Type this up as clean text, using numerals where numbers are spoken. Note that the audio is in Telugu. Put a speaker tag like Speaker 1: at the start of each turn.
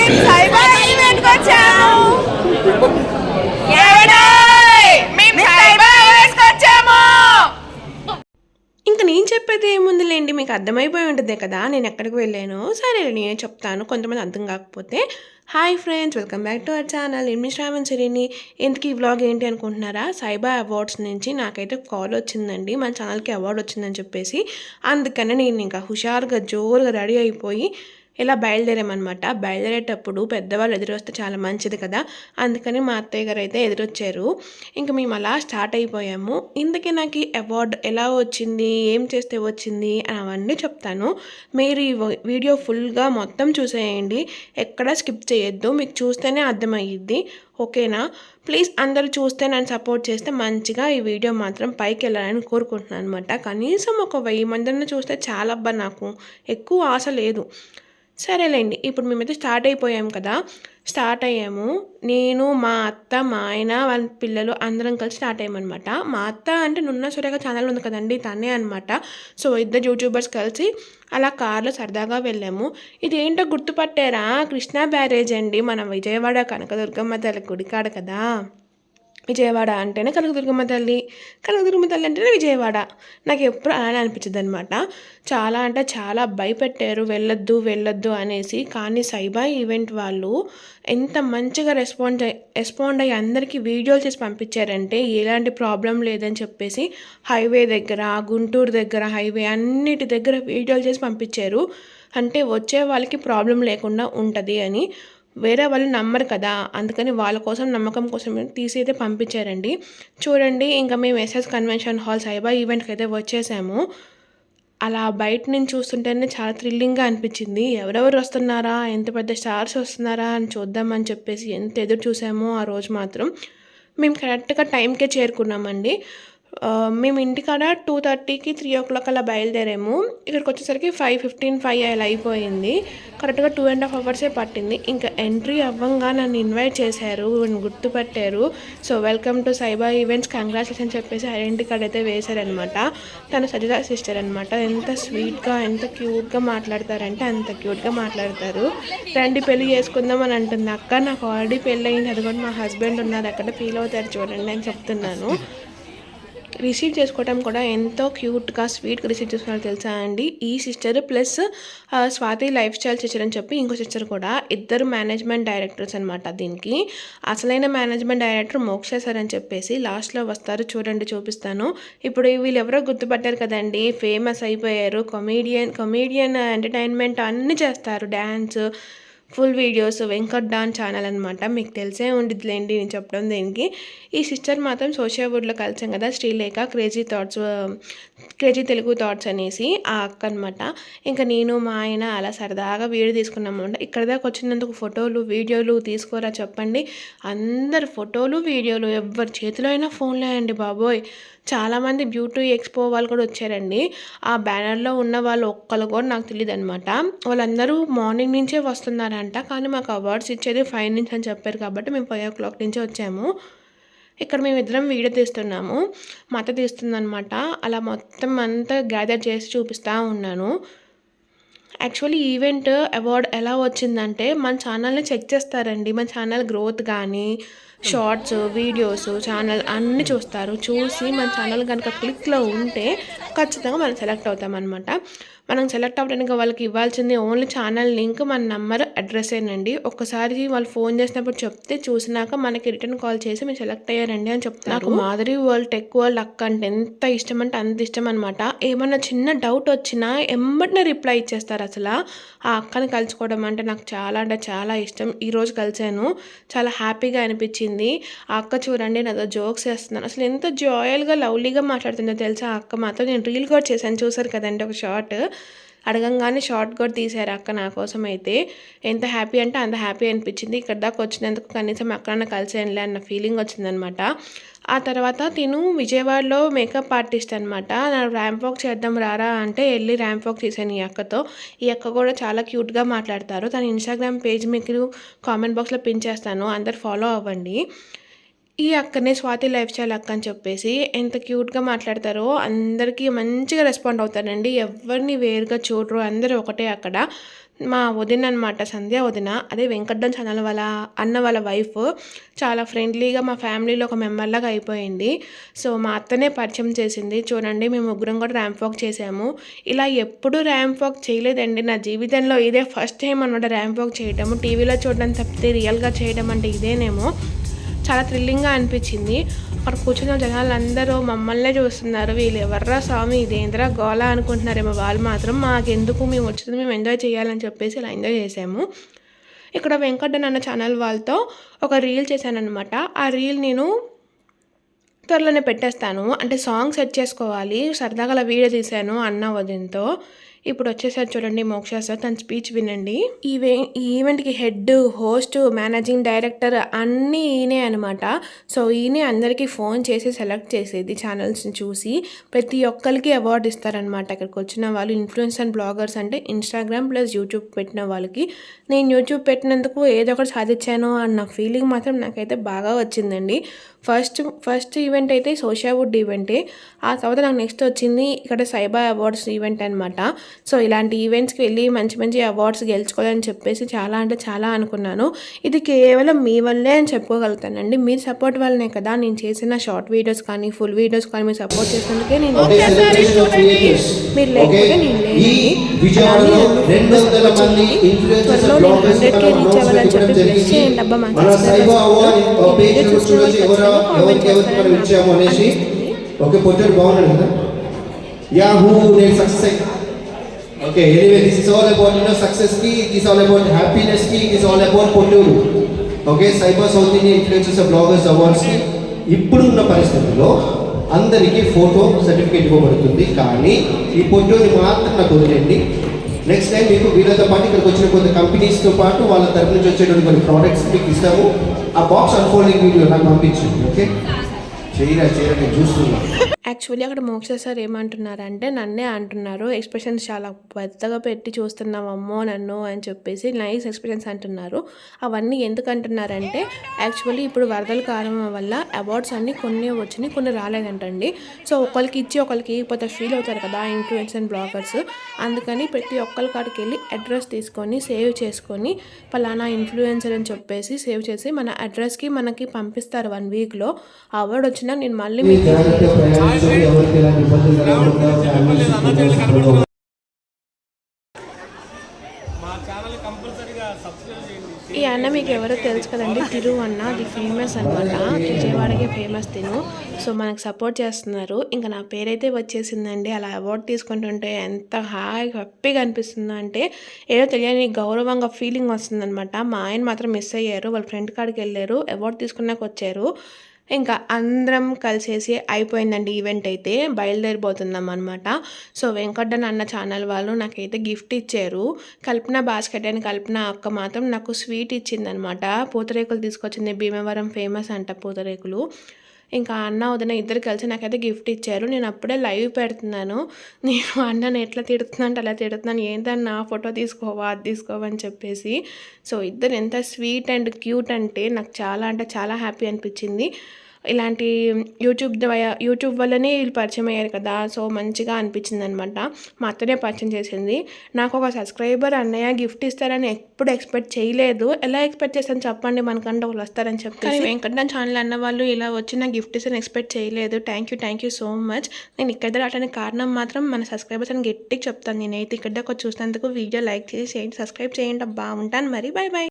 Speaker 1: ఇంకా నేను చెప్పేది ఏముందిలేండి, మీకు అర్థమైపోయి ఉంటుంది కదా నేను ఎక్కడికి వెళ్ళాను. సరే నేనే చెప్తాను, కొంతమంది అర్థం కాకపోతే. Hi friends, welcome back to our channel. నేను మీ శ్రావణ్ సిరిని. ఇంతకీ ఈ వ్లాగ్ ఏంటి అనుకుంటున్నారా? సైబా అవార్డ్స్ నుంచి నాకైతే కాల్ వచ్చిందండి, మన ఛానల్కి అవార్డు వచ్చిందని చెప్పేసి. అందుకనే నేను ఇంకా హుషారుగా జోరుగా రెడీ అయిపోయి ఇలా బయలుదేరామన్నమాట. బయలుదేరేటప్పుడు పెద్దవాళ్ళు ఎదురొస్తే చాలా మంచిది కదా, అందుకని మా అత్తయ్య గారు అయితే ఎదురొచ్చారు. ఇంకా మేము అలా స్టార్ట్ అయిపోయాము. ఇందుకే నాకు ఈ అవార్డు ఎలా వచ్చింది, ఏం చేస్తే వచ్చింది అని అవన్నీ చెప్తాను. మీరు ఈ వీడియో ఫుల్గా మొత్తం చూసేయండి, ఎక్కడ స్కిప్ చేయొద్దు, మీకు చూస్తేనే అర్థమయ్యిద్ది. ఓకేనా? ప్లీజ్ అందరూ చూస్తే నన్ను సపోర్ట్ చేస్తే మంచిగా ఈ వీడియో మాత్రం పైకి వెళ్ళాలని కోరుకుంటున్నాను అనమాట. కనీసం ఒక 1000 మందిని చూస్తే చాలా అబ్బా, నాకు ఎక్కువ ఆశ లేదు. సరేలేండి, ఇప్పుడు మేమైతే స్టార్ట్ అయిపోయాము కదా. స్టార్ట్ అయ్యాము, నేను మా అత్త మా ఆయన వాళ్ళ పిల్లలు అందరం కలిసి స్టార్ట్ అయ్యామన్నమాట. మా అత్త అంటే నున్న సూర్యగా ఛానల్ ఉంది కదండి, తనే అనమాట. సో ఇద్దరు యూట్యూబర్స్ కలిసి అలా కార్లో సరదాగా వెళ్ళాము. ఇదేంటో గుర్తుపట్టారా? కృష్ణా బ్యారేజ్ అండి, మన విజయవాడ కనకదుర్గమ్మ తల్లి గుడికాడ కదా. విజయవాడ అంటేనే కనకదుర్గమ్మ తల్లి, కనకదుర్గమ్మ తల్లి అంటేనే విజయవాడ. నాకు ఎప్పుడు అలానే అనిపించింది అనమాట. చాలా అంటే చాలా భయపెట్టారు వెళ్ళొద్దు అనేసి. కానీ సైబా ఈవెంట్ వాళ్ళు ఎంత మంచిగా రెస్పాండ్ అయ్యి అందరికీ వీడియోలు చేసి పంపించారంటే ఎలాంటి ప్రాబ్లం లేదని చెప్పేసి. హైవే దగ్గర, గుంటూరు దగ్గర, హైవే అన్నిటి దగ్గర వీడియోలు చేసి పంపించారు. అంటే వచ్చే వాళ్ళకి ప్రాబ్లం లేకుండా ఉంటుంది అని. వేరే వాళ్ళు నమ్మరు కదా, అందుకని వాళ్ళ కోసం నమ్మకం కోసం తీసి అయితే పంపించారండి. చూడండి, ఇంకా మేము ఎస్ఎస్ కన్వెన్షన్ హాల్ సైబా ఈవెంట్కి అయితే వచ్చేసాము. అలా బయట నుంచి చూస్తుంటేనే చాలా థ్రిల్లింగ్గా అనిపించింది. ఎవరెవరు వస్తున్నారా, ఎంత పెద్ద స్టార్స్ వస్తున్నారా అని చూద్దామని చెప్పేసి ఎంత ఎదురు చూసామో ఆ రోజు మాత్రం. మేము కరెక్ట్గా టైంకే చేరుకున్నామండి. మేము ఇంటికాడ 2:30కి 3 o'clock అలా బయలుదేరాము. ఇక్కడికి వచ్చేసరికి 5:15, 5 అలా అయిపోయింది. కరెక్ట్గా 2.5 hours పట్టింది. ఇంకా ఎంట్రీ అవ్వంగా నన్ను ఇన్వైట్ చేశారు, గుర్తుపట్టారు. So welcome to Cyber events, congratulation చెప్పేసి ఐడెంటిటీ కార్డ్ అయితే వేశారనమాట. తను సజిత సిస్టర్ అనమాట. ఎంత స్వీట్గా ఎంత క్యూట్గా మాట్లాడతారంటే అంత క్యూట్గా మాట్లాడతారు. రండి పెళ్ళి చేసుకుందాం అని అంటుంది అక్క. నాకు ఆల్రెడీ పెళ్ళి అయింది, అదిగోండి మా హస్బెండ్ ఉన్నారు అక్కడ, ఫీల్ అవుతారు చూడండి అని చెప్తున్నాను. రిసీవ్ చేసుకోవడం కూడా ఎంతో క్యూట్గా స్వీట్గా రిసీవ్ చేసుకున్నారు తెలుసా అండి. ఈ sister plus Swathi life style sister అని చెప్పి ఇంకో సిస్టర్ కూడా, ఇద్దరు మేనేజ్మెంట్ డైరెక్టర్స్ అనమాట. దీనికి అసలైన మేనేజ్మెంట్ డైరెక్టర్ మోక్ష సార్ అని చెప్పేసి లాస్ట్లో వస్తారు, చూడండి చూపిస్తాను. ఇప్పుడు వీళ్ళు ఎవరో గుర్తుపట్టారు కదండి, ఫేమస్ అయిపోయారు. కమీడియన్ ఎంటర్టైన్మెంట్ అన్నీ చేస్తారు, dance, full videos, Venkat Don channel అనమాట. మీకు తెలిసే ఉండిద్దిలేండి నేను చెప్పడం దేనికి. ఈ సిస్టర్ మాత్రం సోషియావుడ్లో కలిసాం కదా, శ్రీలేఖ క్రేజీ తెలుగు థాట్స్ అనేసి ఆ అక్క అనమాట. ఇంకా నేను మా ఆయన అలా సరదాగా వీడియో తీసుకున్నామంట. ఇక్కడ దాకా వచ్చినందుకు ఫోటోలు వీడియోలు తీసుకోరా చెప్పండి. అందరు ఫోటోలు వీడియోలు, ఎవరి చేతిలో అయినా ఫోన్లే అండి బాబోయ్. చాలామంది బ్యూటీ ఎక్స్పో వాళ్ళు కూడా వచ్చారండి. ఆ బ్యానర్లో ఉన్న వాళ్ళు ఒక్కరు కూడా నాకు తెలియదు అనమాట. వాళ్ళందరూ మార్నింగ్ నుంచే వస్తున్నారంట, కానీ మాకు అవార్డ్స్ ఇచ్చేది 5 నుంచి అని చెప్పారు కాబట్టి మేము 5 o'clock నుంచే వచ్చాము. ఇక్కడ మేమిద్దరం వీడియో తీస్తున్నాము, మా అత్త తీస్తుందనమాట. అలా మొత్తం అంతా గ్యాదర్ చేసి చూపిస్తూ ఉన్నాను. యాక్చువల్లీ ఈవెంట్ అవార్డ్ ఎలా వచ్చిందంటే మన ఛానల్ని చెక్ చేస్తారండి. మన ఛానల్ గ్రోత్ కానీ, షార్ట్స్, వీడియోస్, ఛానల్ అన్నీ చూస్తారు. చూసి మన ఛానల్ కనుక క్లిక్లో ఉంటే ఖచ్చితంగా మనం సెలెక్ట్ అవుతామన్నమాట. మనం సెలెక్ట్ అవ్వడానికి వాళ్ళకి ఇవ్వాల్సింది ఓన్లీ ఛానల్ లింక్, మన నెంబర్, అడ్రస్సేనండి. ఒక్కసారి వాళ్ళు ఫోన్ చేసినప్పుడు చెప్తే చూసినాక మనకి రిటర్న్ కాల్ చేసి మీరు సెలెక్ట్ అయ్యారండి అని చెప్తారు. నాకు మాధురి వరల్డ్ టెక్ వరల్డ్ అక్క అంటే ఎంత ఇష్టం అంటే అంత ఇష్టం అనమాట. ఏమన్నా చిన్న డౌట్ వచ్చినా ఎమ్మటినే రిప్లై ఇచ్చేస్తారు. అసలు ఆ అక్కని కలుసుకోవడం అంటే నాకు చాలా అంటే చాలా ఇష్టం. ఈరోజు కలిసాను, చాలా హ్యాపీగా అనిపించింది. ఆ అక్క చూడండి నాతో జోక్స్ వేస్తున్నాను, అసలు ఎంత జాయల్గా లవ్లీగా మాట్లాడుతుందో తెలుసా ఆ అక్క మాతో. నేను రీల్ కూడా చేశాను, చూసారు కదండి ఒక షార్ట్. అడగంగానే షార్ట్ కూడా తీశారు అక్క నా కోసం. అయితే ఎంత హ్యాపీ అంటే అంత హ్యాపీ అనిపించింది. ఇక్కడ దాకా వచ్చినందుకు కనీసం అక్కడన్నా కలిసేయంలే అన్న ఫీలింగ్ వచ్చిందనమాట. ఆ తర్వాత తిను విజయవాడలో మేకప్ ఆర్టిస్ట్ అనమాట. నా ర్యాంప్ వాక్ చేద్దాం రారా అంటే వెళ్ళి ర్యాంప్ వాక్ చేశాను ఈ అక్కతో. ఈ అక్క కూడా చాలా క్యూట్గా మాట్లాడతారు. తన ఇన్స్టాగ్రామ్ పేజ్ మీకు కామెంట్ బాక్స్లో పిన్ చేస్తాను, అందరు ఫాలో అవ్వండి. ఈ అక్కనే స్వాతి లైఫ్ స్టైల్ అక్క అని చెప్పేసి ఎంత క్యూట్గా మాట్లాడతారో, అందరికీ మంచిగా రెస్పాండ్ అవుతారండి. ఎవరిని వేరుగా చూడరు, అందరూ ఒకటే అక్కడ. మా వదిన అనమాట, సంధ్య వదిన. అదే వెంకటం ఛానల్ వాళ్ళ అన్న వాళ్ళ వైఫ్. చాలా ఫ్రెండ్లీగా మా ఫ్యామిలీలో ఒక మెంబర్లాగా అయిపోయింది. సో మా అత్తనే పరిచయం చేసింది. చూడండి మేము ముగ్గురం కూడా ర్యాంప్ వాక్ చేసాము. ఇలా ఎప్పుడూ ర్యాంప్ వాక్ చేయలేదండి నా జీవితంలో. ఇదే ఫస్ట్ టైం అనమాట ర్యాంప్ వాక్ చేయడము. టీవీలో చూడడం తప్పితే రియల్గా చేయడం అంటే ఇదేనేమో. చాలా థ్రిల్లింగ్గా అనిపించింది. అక్కడ కూర్చున్న జనాలందరూ మమ్మల్నే చూస్తున్నారు. వీళ్ళు ఎవర్రా స్వామి, ఇదేంద్రా గోల అనుకుంటున్నారేమో. వాళ్ళు మాత్రం మాకెందుకు, మేము వచ్చింది మేము ఎంజాయ్ చేయాలని చెప్పేసి ఇలా ఎంజాయ్ చేసాము. ఇక్కడ వెంకటన్ అన్న ఛానల్ వాళ్ళతో ఒక రీల్ చేశానమాట. ఆ రీల్ నేను త్వరలోనే పెట్టేస్తాను. అంటే సాంగ్ సెట్ చేసుకోవాలి. సరదాగా అలా వీడియో తీశాను అన్న వదినతో. ఇప్పుడు వచ్చేసరి చూడండి మోక్ష సార్, తన స్పీచ్ వినండి. ఈ ఈవెంట్కి హెడ్, హోస్ట్, మేనేజింగ్ డైరెక్టర్ అన్నీ ఈయనే అనమాట. సో ఈయనే అందరికీ ఫోన్ చేసి సెలెక్ట్ చేసేది ఛానల్స్ని చూసి. ప్రతి ఒక్కరికి అవార్డు ఇస్తారనమాట. ఇక్కడికి వచ్చిన వాళ్ళు ఇన్ఫ్లుయెన్స్ అండ్ బ్లాగర్స్ అంటే ఇన్స్టాగ్రామ్ ప్లస్ యూట్యూబ్ పెట్టిన వాళ్ళకి. నేను యూట్యూబ్ పెట్టినందుకు ఏదో ఒకటి సాధించాను అన్న ఫీలింగ్ మాత్రం నాకైతే బాగా వచ్చిందండి. ఫస్ట్ ఈవెంట్ అయితే సోషావుడ్ ఈవెంటే. ఆ తర్వాత నాకు నెక్స్ట్ వచ్చింది ఇక్కడ సైబా అవార్డ్స్ ఈవెంట్ అనమాట. సో ఇలాంటి ఈవెంట్స్కి వెళ్ళి మంచి మంచి అవార్డ్స్ గెలుచుకోవాలని చెప్పేసి చాలా అంటే చాలా అనుకున్నాను. ఇది కేవలం మీ వల్లే అని చెప్పుకోగలుగుతానండి. మీరు సపోర్ట్ వల్లనే కదా నేను చేసిన షార్ట్ వీడియోస్ కానీ ఫుల్ వీడియోస్ కానీ మీరు సపోర్ట్ చేసినందుకే నేను మీరు లేకపోతే నేను త్వరలో నేను 100K రీచ్ అవ్వాలని చెప్పి బ్లెస్ చేయండి అబ్బా. మా
Speaker 2: ఓకే పొట్టాడు బాగున్నాడు కదా. యాహూ నేను success. Okay anyway this is all about success కి, it is all about happiness కి, it is all about Potturu. Okay Cyber South India influencers bloggers awards కి ఇప్పుడున్న పరిస్థితుల్లో అందరికీ ఫోటో సర్టిఫికేట్ ఇవ్వబడుతుంది. కానీ ఈ పొట్టూరు మాత్రం నాకు వదిలేండి. నెక్స్ట్ టైం మీకు వీళ్ళతో పాటు ఇక్కడికి వచ్చిన కొన్ని కంపెనీస్తో పాటు వాళ్ళ తరపు నుంచి వచ్చేటువంటి కొన్ని ప్రోడక్ట్స్ మీకు ఇస్తాము. ఆ బాక్స్ అన్ఫోల్డింగ్ వీడియో నాకు పంపించండి. ఓకే చేయరా నేను చూస్తున్నాను.
Speaker 1: యాక్చువల్లీ అక్కడ మోక్ష సార్ ఏమంటున్నారంటే నన్నే అంటున్నారు. ఎక్స్ప్రెషన్స్ చాలా పెద్దగా పెట్టి చూస్తున్నామమ్మో నన్ను అని చెప్పేసి నైస్ ఎక్స్ప్రెషన్స్ అంటున్నారు. అవన్నీ ఎందుకు అంటున్నారంటే యాక్చువల్లీ ఇప్పుడు వరదల కారణం వల్ల అవార్డ్స్ అన్నీ కొన్ని వచ్చినాయి, కొన్ని రాలేదంటండి. సో ఒకరికి ఇచ్చి ఒకరికి ఇకపోతే ఫీల్ అవుతారు కదా ఇన్ఫ్లుయెన్స్ అండ్ బ్లాగర్స్. అందుకని ప్రతి ఒక్కరి కాడికి వెళ్ళి అడ్రస్ తీసుకొని సేవ్ చేసుకొని పలానా ఇన్ఫ్లుయెన్సర్ అని చెప్పేసి సేవ్ చేసి మన అడ్రస్కి మనకి పంపిస్తారు 1 వీక్లో. అవార్డు వచ్చినా నేను మళ్ళీ ఈ అన్న మీకు ఎవరో తెలుసు కదండి, తిరు అన్న. అది ఫేమస్ అనమాట, విజయవాడకే ఫేమస్ తిను. సో మనకు సపోర్ట్ చేస్తున్నారు. ఇంకా నా పేరైతే వచ్చేసిందండి. అలా అవార్డు తీసుకుంటుంటే ఎంత హ్యాపీగా అనిపిస్తుందో అంటే ఏదో తెలియని గౌరవంగా ఫీలింగ్ వస్తుందన్నమాట. మా ఆయన మాత్రం మిస్ అయ్యారు. వాళ్ళ ఫ్రెండ్ కాడికి వెళ్ళారు, అవార్డు తీసుకున్నాక వచ్చారు. ఇంకా అందరం కలిసేసి అయిపోయిందండి ఈవెంట్ అయితే. బయలుదేరిపోతున్నాం అనమాట. సో వెంకటన్ అన్న ఛానల్ వాళ్ళు నాకైతే గిఫ్ట్ ఇచ్చారు. కల్పన బాస్కెట్ అని కల్పన అక్క మాత్రం నాకు స్వీట్ ఇచ్చిందనమాట. పూతరేకులు తీసుకొచ్చింది. భీమవరం ఫేమస్ అంట పూతరేకులు. ఇంకా అన్న వదిన ఇద్దరు కలిసి నాకైతే గిఫ్ట్ ఇచ్చారు. నేను అప్పుడే లైవ్ పెడుతున్నాను. నేను అన్నని ఎట్లా తిడుతున్నా అంటే అలా తిడుతున్నాను. ఏంటన్నా ఫోటో తీసుకోవా అది తీసుకోవా అని చెప్పేసి. సో ఇద్దరు ఎంత స్వీట్ అండ్ క్యూట్ అంటే నాకు చాలా అంటే చాలా హ్యాపీ అనిపించింది. ఇలాంటి యూట్యూబ్ వల్లనే వీళ్ళు పరిచయం అయ్యారు కదా. సో మంచిగా అనిపించింది అనమాట. మా అత్తనే పరిచయం చేసింది. నాకు ఒక సబ్స్క్రైబర్ అన్నయ్య గిఫ్ట్ ఇస్తారని ఎప్పుడు ఎక్స్పెక్ట్ చేయలేదు. ఎలా ఎక్స్పెక్ట్ చేస్తాను చెప్పండి, మనకంటే వాళ్ళు వస్తారని చెప్పి. కానీ వెంకటన్ ఛానల్ అన్న వాళ్ళు ఇలా వచ్చిన గిఫ్ట్ ఇస్తారని ఎక్స్పెక్ట్ చేయలేదు. Thank you so much. నేను ఇక్కడ రావడానికి కారణం మాత్రం మన సబ్స్క్రైబర్స్ అని గట్టిగా చెప్తాను. నేనైతే ఇక్కడ చూసినందుకు వీడియో లైక్ చేసి సబ్స్క్రైబ్ చేయండి. బాగుంటాను మరి. బాయ్.